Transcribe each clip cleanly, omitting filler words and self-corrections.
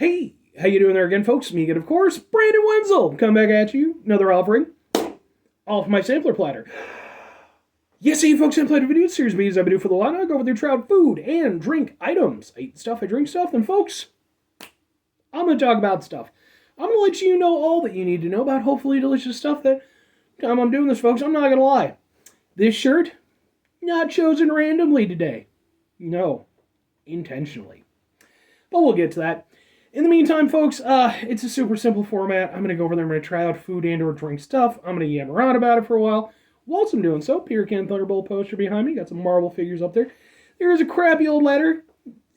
Hey, how you doing there again, folks? Me again, of course, Brandon Wenzel. Come back at you. Another offering. All from my sampler platter. Yes, hey, folks, I'm playing video series videos I've been doing for the while. I go over their trout food and drink items. I eat stuff, I drink stuff, and folks, I'm going to talk about stuff. I'm going to let you know all that you need to know about hopefully delicious stuff that time I'm doing this, folks. I'm not going to lie. This shirt, not chosen randomly today. No, intentionally. But we'll get to that. In the meantime, folks, it's a super simple format. I'm going to go over there, I'm going to try out food and or drink stuff. I'm going to yammer on about it for a while. Whilst I'm doing so, Peter Can Thunderbolt poster behind me. Got some Marvel figures up there. There is a crappy old ladder.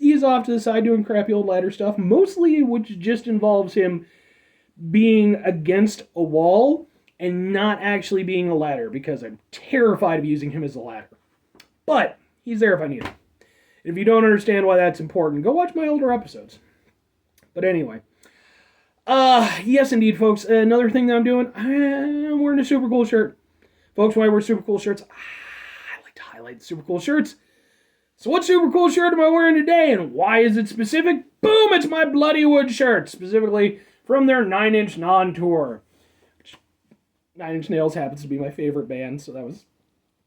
He's off to the side doing crappy old ladder stuff. Mostly which just involves him being against a wall and not actually being a ladder. Because I'm terrified of using him as a ladder. But he's there if I need him. And if you don't understand why that's important, go watch my older episodes. But anyway. Yes indeed, folks. Another thing that I'm doing, I'm wearing a super cool shirt. Folks, when I wear super cool shirts, I like to highlight the super cool shirts. So what super cool shirt am I wearing today, and why is it specific? Boom, it's my Bloodywood shirt, specifically from their 9-inch non-tour. 9 Inch Nails happens to be my favorite band, so that was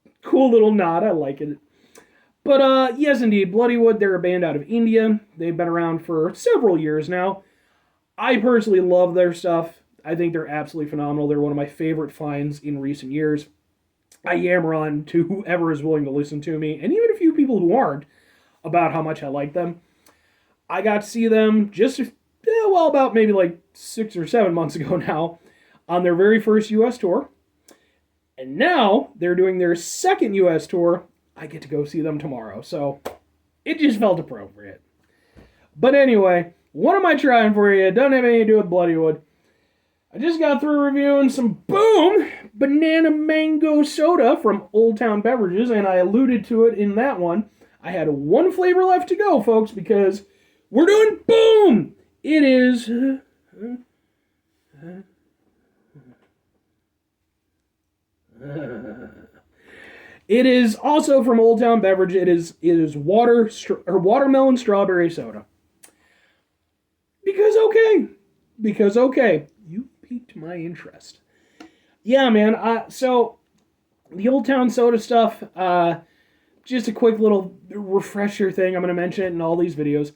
a cool little nod. I like it. But, yes, indeed, Bloodywood, they're a band out of India. They've been around for several years now. I personally love their stuff. I think they're absolutely phenomenal. They're one of my favorite finds in recent years. I yammer on to whoever is willing to listen to me, and even a few people who aren't, about how much I like them. I got to see them just, about maybe like 6 or 7 months ago now, on their very first U.S. tour. And now they're doing their second U.S. tour. I get to go see them tomorrow, so it just felt appropriate. But anyway, what am I trying for you? It doesn't have anything to do with Bloodywood. I just got through reviewing some Boom Banana Mango Soda from Old Town Beverages, and I alluded to it in that one. I had one flavor left to go, folks, because we're doing Boom! It is... It is also from Old Town Beverage. It is watermelon strawberry soda. Because okay. You piqued my interest. Yeah, man. So the Old Town soda stuff. Just a quick little refresher thing. I'm going to mention it in all these videos.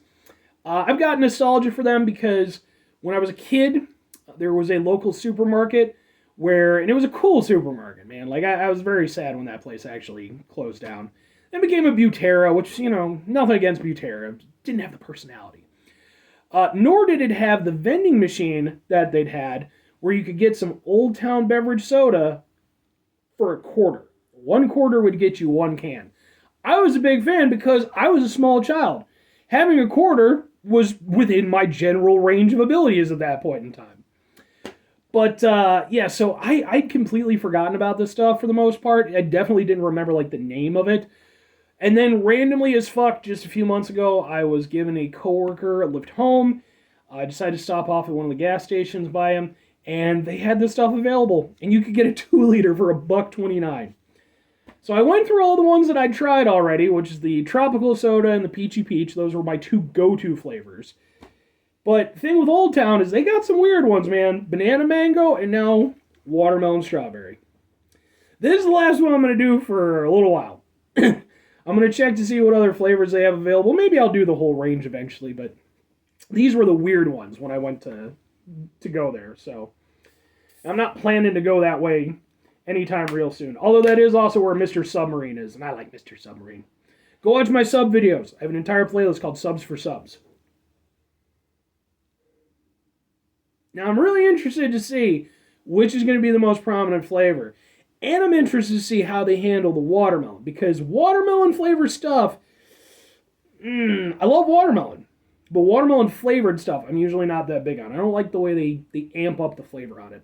I've got nostalgia for them because when I was a kid, there was a local supermarket and it was a cool supermarket, man. Like, I was very sad when that place actually closed down. It became a Butera, which, nothing against Butera. Didn't have the personality. Nor did it have the vending machine that they'd had, where you could get some Old Town Beverage soda for $0.25. 1 quarter would get you 1 can. I was a big fan because I was a small child. Having a quarter was within my general range of abilities at that point in time. But, yeah, so I'd completely forgotten about this stuff for the most part. I definitely didn't remember, the name of it. And then randomly as fuck, just a few months ago, I was given a coworker a lift home. I decided to stop off at one of the gas stations by him, and they had this stuff available. And you could get a 2-liter for $1.29. So I went through all the ones that I'd tried already, which is the tropical soda and the peachy peach. Those were my 2 go-to flavors. But the thing with Old Town is they got some weird ones, man. Banana mango and now watermelon strawberry. This is the last one I'm going to do for a little while. I'm going to check to see what other flavors they have available. Maybe I'll do the whole range eventually, but these were the weird ones when I went to go there. So I'm not planning to go that way anytime real soon. Although that is also where Mr. Submarine is, and I like Mr. Submarine. Go watch my sub videos. I have an entire playlist called Subs for Subs. Now, I'm really interested to see which is going to be the most prominent flavor. And I'm interested to see how they handle the watermelon. Because watermelon flavored stuff, I love watermelon. But watermelon flavored stuff, I'm usually not that big on. I don't like the way they amp up the flavor on it.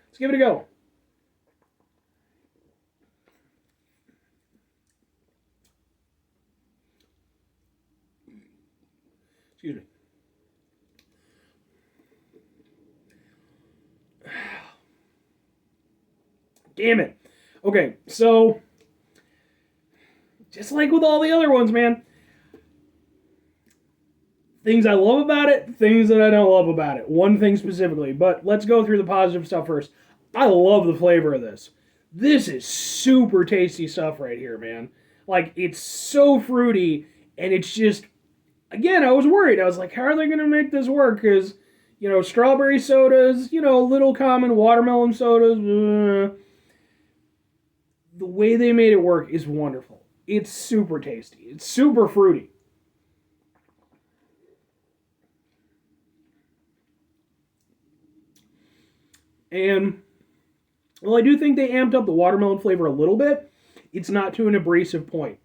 Let's give it a go. Excuse me. Damn it. Okay, so just like with all the other ones, man, Things I love about it, things that I don't love about it. One thing specifically, but let's go through the positive stuff first. I love the flavor of this. This is super tasty stuff right here, man. Like, it's so fruity, and it's just, again, I was worried. I was like, how are they going to make this work? Because, strawberry sodas, little common watermelon sodas. The way they made it work is wonderful. It's super tasty. It's super fruity. And, well, I do think they amped up the watermelon flavor a little bit. It's not to an abrasive point.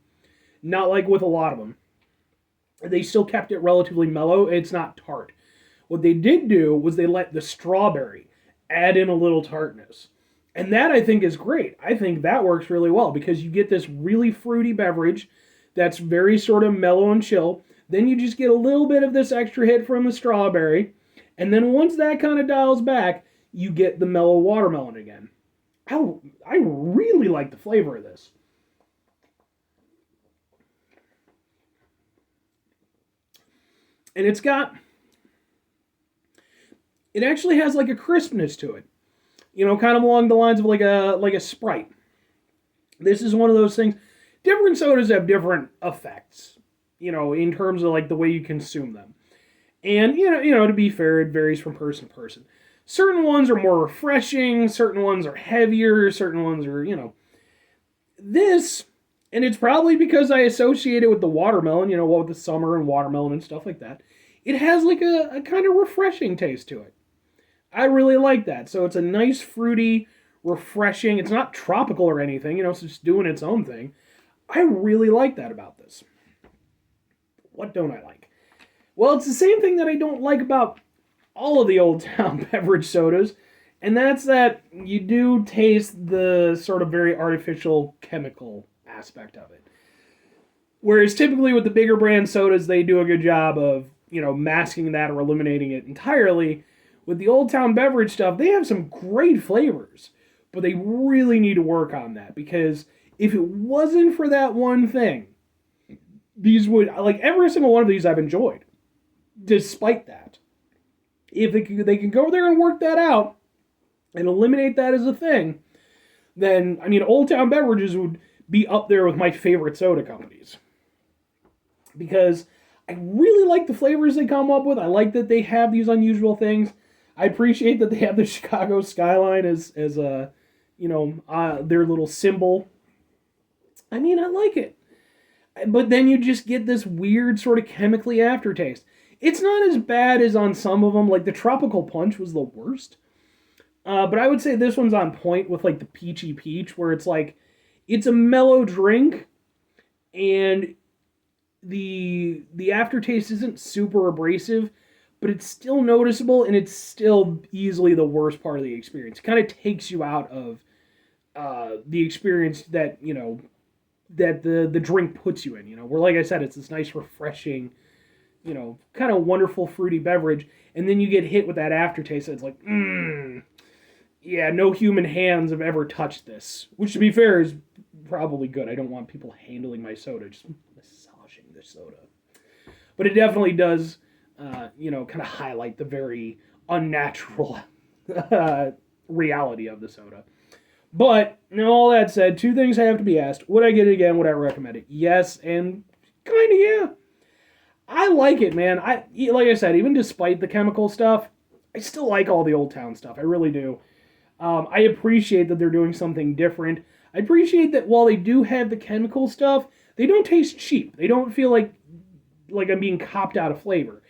Not like with a lot of them. They still kept it relatively mellow. It's not tart. What they did do was they let the strawberry add in a little tartness. And that, I think, is great. I think that works really well because you get this really fruity beverage that's very sort of mellow and chill. Then you just get a little bit of this extra hit from the strawberry. And then once that kind of dials back, you get the mellow watermelon again. I really like the flavor of this. And it actually has like a crispness to it. Kind of along the lines of like a Sprite. This is one of those things. Different sodas have different effects, in terms of like the way you consume them. And to be fair, it varies from person to person. Certain ones are more refreshing, certain ones are heavier, certain ones are, This, and it's probably because I associate it with the watermelon, with the summer and watermelon and stuff like that. It has like a kind of refreshing taste to it. I really like that. So it's a nice, fruity, refreshing. It's not tropical or anything, it's just doing its own thing. I really like that about this. What don't I like? Well, it's the same thing that I don't like about all of the Old Town beverage sodas, and that's that you do taste the sort of very artificial chemical aspect of it. Whereas typically with the bigger brand sodas, they do a good job of, masking that or eliminating it entirely. With the Old Town beverage stuff, they have some great flavors, but they really need to work on that because if it wasn't for that one thing, these would, like every single one of these I've enjoyed, despite that. If they can go there and work that out and eliminate that as a thing, then, Old Town Beverages would be up there with my favorite soda companies. Because I really like the flavors they come up with. I like that they have these unusual things. I appreciate that they have the Chicago skyline as a, their little symbol. I like it. But then you just get this weird sort of chemically aftertaste. It's not as bad as on some of them. Like the Tropical Punch was the worst. But I would say this one's on point with like the Peachy Peach, where it's like, it's a mellow drink, and the aftertaste isn't super abrasive, but it's still noticeable, and it's still easily the worst part of the experience. It kind of takes you out of the experience that, that the drink puts you in, where, like I said, it's this nice, refreshing, kind of wonderful fruity beverage, and then you get hit with that aftertaste that's like, yeah, no human hands have ever touched this. Which, to be fair, is probably good. I don't want people handling my soda, just massaging the soda. But it definitely does, kind of highlight the very unnatural reality of the soda. But, all that said, two things have to be asked. Would I get it again? Would I recommend it? Yes, and kind of yeah. I like it, man. Like I said, even despite the chemical stuff, I still like all the Old Town stuff. I really do. I appreciate that they're doing something different. I appreciate that while they do have the chemical stuff, they don't taste cheap. They don't feel like I'm being copped out of flavor.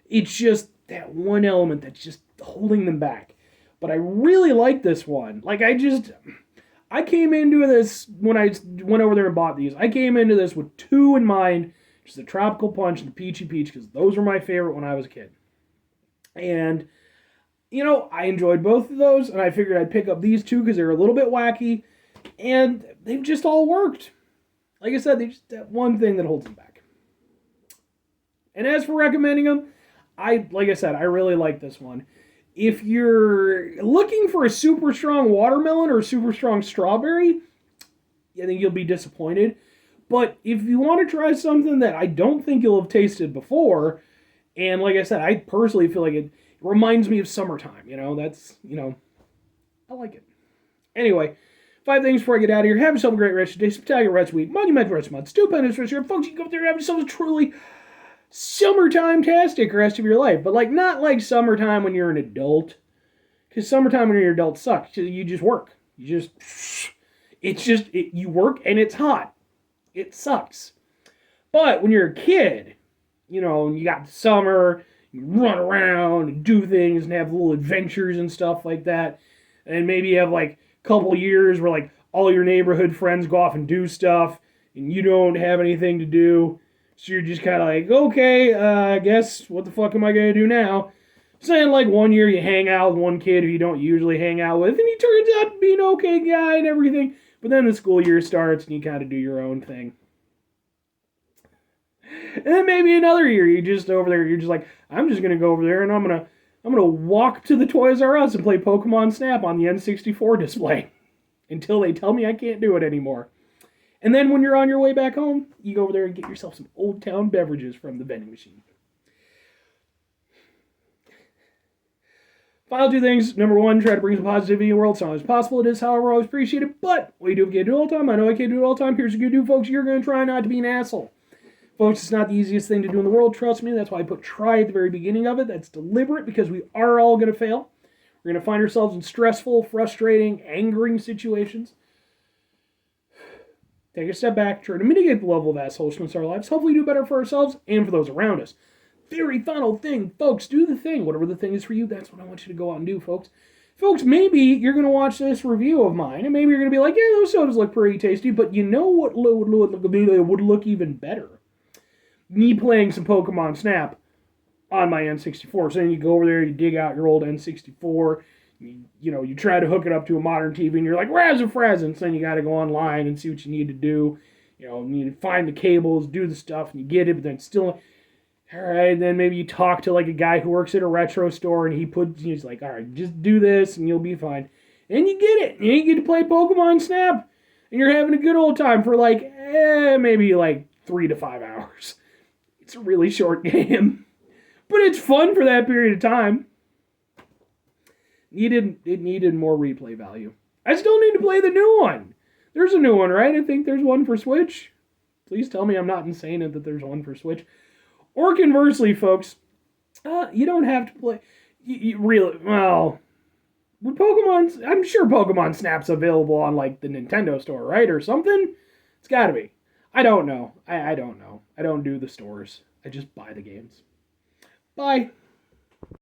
It's just that one element that's just holding them back. But I really like this one. I came into this, when I went over there and bought these, I came into this with two in mind, just the Tropical Punch and the Peachy Peach, because those were my favorite when I was a kid. And, I enjoyed both of those, and I figured I'd pick up these two because they're a little bit wacky, and they've just all worked. Like I said, they just that one thing that holds them back. And as for recommending them, like I said, I really like this one. If you're looking for a super strong watermelon or a super strong strawberry, I think you'll be disappointed. But if you want to try something that I don't think you'll have tasted before, And like I said, I personally feel like it reminds me of summertime. I like it. Anyway, 5 things before I get out of here. Have yourself a great rest of the day. Spectacular rest of the week. Monumental rest of the month. Stupendous rest of your folks. You can go up there and have yourself a truly summertime-tastic rest of your life. But like not like summertime when you're an adult. Because summertime when you're an adult sucks. You just work. You work and it's hot. It sucks. But when you're a kid, and you got the summer, you run around and do things and have little adventures and stuff like that. And maybe you have like a couple years where like all your neighborhood friends go off and do stuff and you don't have anything to do. So you're just kind of like, okay, I guess what the fuck am I going to do now? Saying like one year you hang out with one kid who you don't usually hang out with and he turns out to be an okay guy and everything. But then the school year starts and you kind of do your own thing. And then maybe another year you're just like, I'm just gonna go over there and I'm gonna walk to the Toys R Us and play Pokemon Snap on the N64 display until they tell me I can't do it anymore. And then when you're on your way back home, you go over there and get yourself some Old Town beverages from the vending machine. Final 2 things. Number 1, try to bring some positivity in the world. It's not always possible. It is, however, always appreciated. But what you do if you can't do it all the time, I know I can't do it all the time. Here's what you do, folks. You're going to try not to be an asshole. Folks, it's not the easiest thing to do in the world. Trust me. That's why I put try at the very beginning of it. That's deliberate because we are all going to fail. We're going to find ourselves in stressful, frustrating, angering situations. Take a step back. Try to mitigate the level of assholishness in our lives. Hopefully do better for ourselves and for those around us. Very final thing, folks, do the thing. Whatever the thing is for you, that's what I want you to go out and do, folks. Folks, maybe you're going to watch this review of mine, and maybe you're going to be like, yeah, those sodas look pretty tasty, but you know what would look even better? Me playing some Pokemon Snap on my N64. So then you go over there, you dig out your old N64, you try to hook it up to a modern TV, and you're like, razz-a-frazz, and so then you got to go online and see what you need to do. You need to find the cables, do the stuff, and you get it, but then still... All right, then maybe you talk to like a guy who works at a retro store and he's like, all right, just do this and you'll be fine. And you get it. And you get to play Pokemon Snap and you're having a good old time for like, maybe like 3 to 5 hours. It's a really short game, but it's fun for that period of time. It needed more replay value. I still need to play the new one. There's a new one, right? I think there's one for Switch. Please tell me I'm not insane that there's one for Switch. Or conversely, folks, you don't have to play. With Pokemon, I'm sure Pokemon Snap's available on like the Nintendo store, right, or something. It's got to be. I don't know. I don't know. I don't do the stores. I just buy the games. Bye.